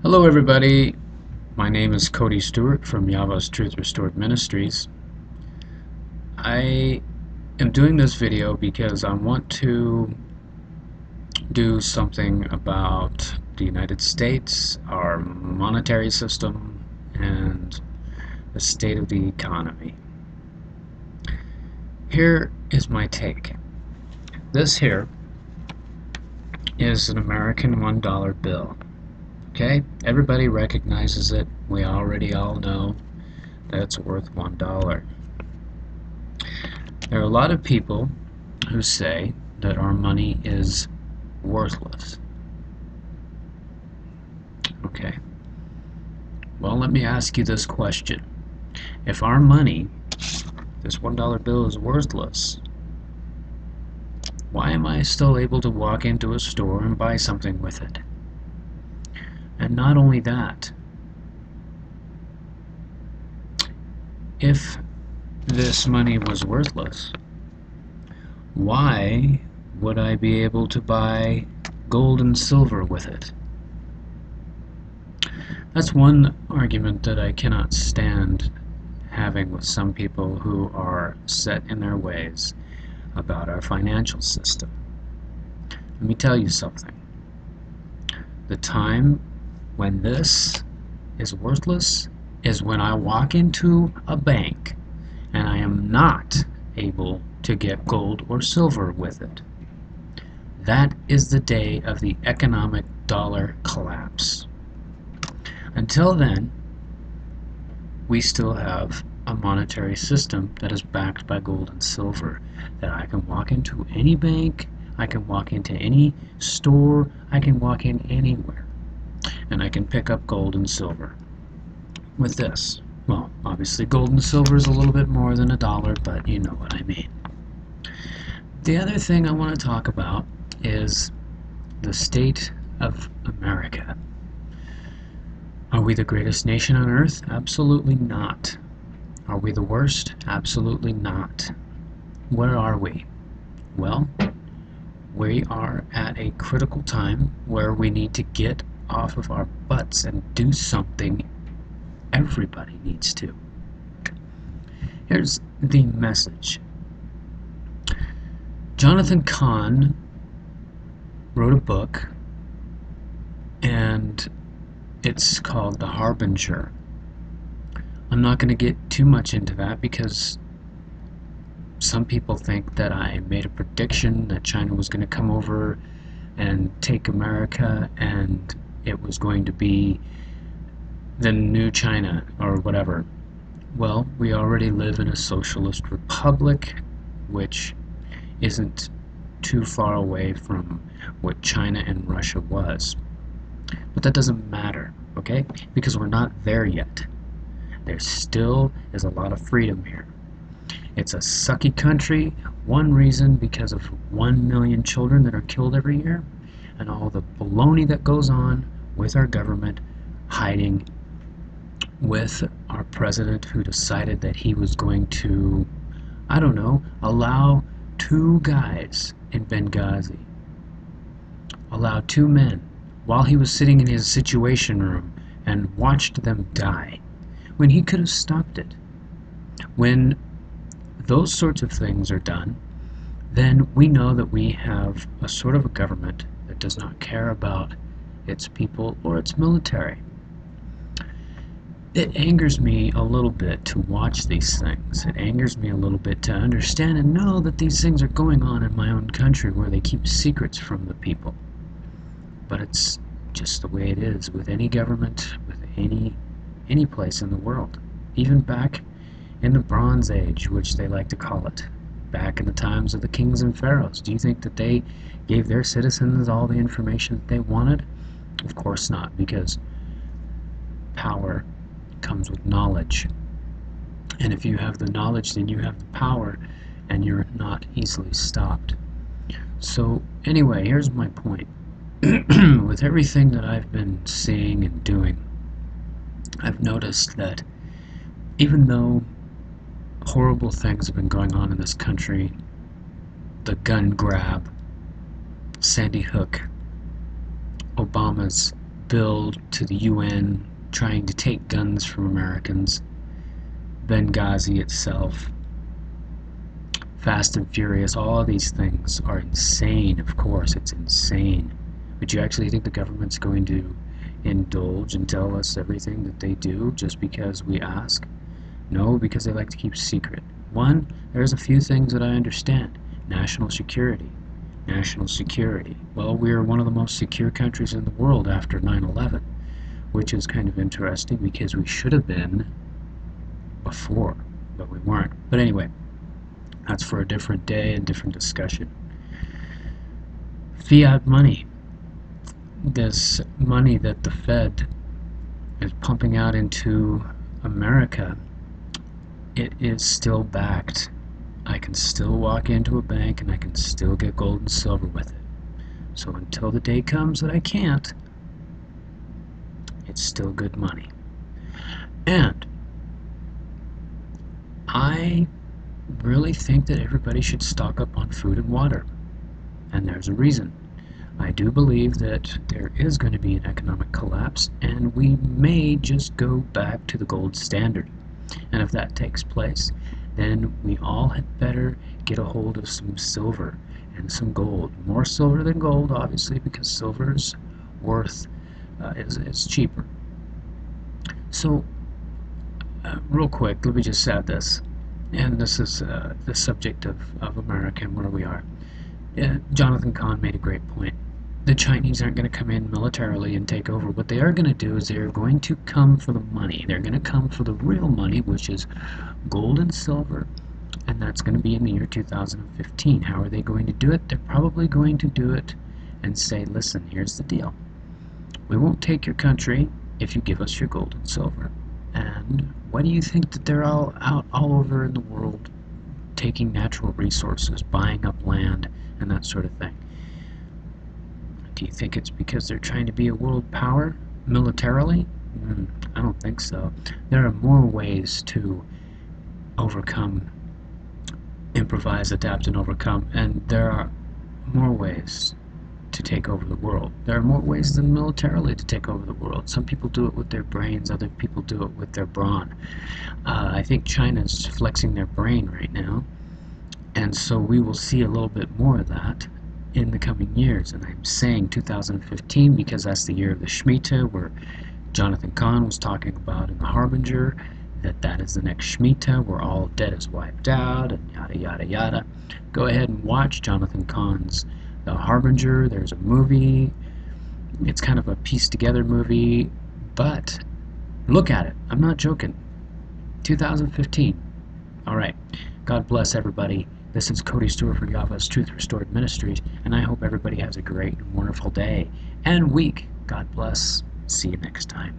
Hello everybody, my name is Cody Stewart from Yahweh's Truth Restored Ministries. I am doing this video because I want to do something about the United States, our monetary system, and the state of the economy. Here is my take. This here is an American $1 bill. Okay, everybody recognizes it. We already all know that it's worth $1. There are a lot of people who say that our money is worthless. Okay, well, let me ask you this question. If our money, this $1 bill, is worthless, why am I still able to walk into a store and buy something with it? And not only that, if this money was worthless, why would I be able to buy gold and silver with it? That's one argument that I cannot stand having with some people who are set in their ways about our financial system. Let me tell you something. The time when this is worthless is when I walk into a bank and I am not able to get gold or silver with it. That is the day of the economic dollar collapse. Until then, we still have a monetary system that is backed by gold and silver, that I can walk into any bank, I can walk into any store, I can walk in anywhere, and I can pick up gold and silver with this. Well, obviously gold and silver is a little bit more than $1, but you know what I mean. The other thing I want to talk about is the state of America. Are we the greatest nation on earth? Absolutely not. Are we the worst? Absolutely not. Where are we? Well, we are at a critical time where we need to get off of our butts and do something. Everybody needs to. Here's the message. Jonathan Cahn wrote a book, and it's called The Harbinger. I'm not going to get too much into that because some people think that I made a prediction that China was going to come over and take America and it was going to be the new China or whatever. Well, we already live in a socialist republic, which isn't too far away from what China and Russia was. But that doesn't matter, okay? Because we're not there yet. There still is a lot of freedom here. It's a sucky country. One reason because of 1 million children that are killed every year, and all the baloney that goes on with our government hiding with our president who decided that he was going to, I don't know, allow 2 guys in Benghazi, allow 2 men while he was sitting in his situation room and watched them die when he could have stopped it. When those sorts of things are done, then we know that we have a sort of a government that does not care about its people or its military. It angers me a little bit to watch these things. It angers me a little bit to understand and know that these things are going on in my own country where they keep secrets from the people. But it's just the way it is with any government, with any place in the world. Even back in the Bronze Age, which they like to call it, back in the times of the kings and pharaohs, do you think that they gave their citizens all the information that they wanted? Of course not, because power comes with knowledge. And if you have the knowledge, then you have the power, and you're not easily stopped. So anyway, here's my point. With everything that I've been seeing and doing, I've noticed that even though horrible things have been going on in this country, the gun grab, Sandy Hook, Obama's bill to the UN trying to take guns from Americans, Benghazi itself, Fast and Furious, all of these things are insane. Of course, it's insane. But you actually think the government's going to indulge and tell us everything that they do just because we ask? No, because they like to keep secret. One, there's a few things that I understand. National security. National security. Well, we're one of the most secure countries in the world after 9/11, which is kind of interesting because we should have been before, but we weren't. But anyway, that's for a different day and different discussion. Fiat money. This money that the Fed is pumping out into America, it is still backed. I can still walk into a bank and I can still get gold and silver with it. So until the day comes that I can't, it's still good money. And I really think that everybody should stock up on food and water. And there's a reason. I do believe that there is going to be an economic collapse, and we may just go back to the gold standard. And if that takes place, then we all had better get a hold of some silver and some gold. More silver than gold, obviously, because silver's worth is cheaper. So, real quick, let me just add this. And this is the subject of America and where we are. Jonathan Cahn made a great point. The Chinese aren't going to come in militarily and take over. What they are going to do is they're going to come for the money. They're going to come for the real money, which is gold and silver, and that's going to be in the year 2015. How are they going to do it? They're probably going to do it and say, listen, here's the deal. We won't take your country if you give us your gold and silver. And why do you think that they're all out all over in the world taking natural resources, buying up land, and that sort of thing? Do you think it's because they're trying to be a world power militarily? I don't think so. There are more ways to overcome, improvise, adapt, and overcome, and there are more ways to take over the world. There are more ways than militarily to take over the world. Some people do it with their brains, other people do it with their brawn. I think China's flexing their brain right now, and so we will see a little bit more of that in the coming years. And I'm saying 2015 because that's the year of the Shemitah, where Jonathan Cahn was talking about in The Harbinger that is the next Shemitah, where all debt is wiped out, and yada yada yada. Go ahead and watch Jonathan Cahn's The Harbinger. There's a movie. It's kind of a pieced together movie, but look at it. I'm not joking. 2015. All right. God bless everybody. This is Cody Stewart for Yahweh's Truth Restored Ministries, and I hope everybody has a great and wonderful day and week. God bless. See you next time.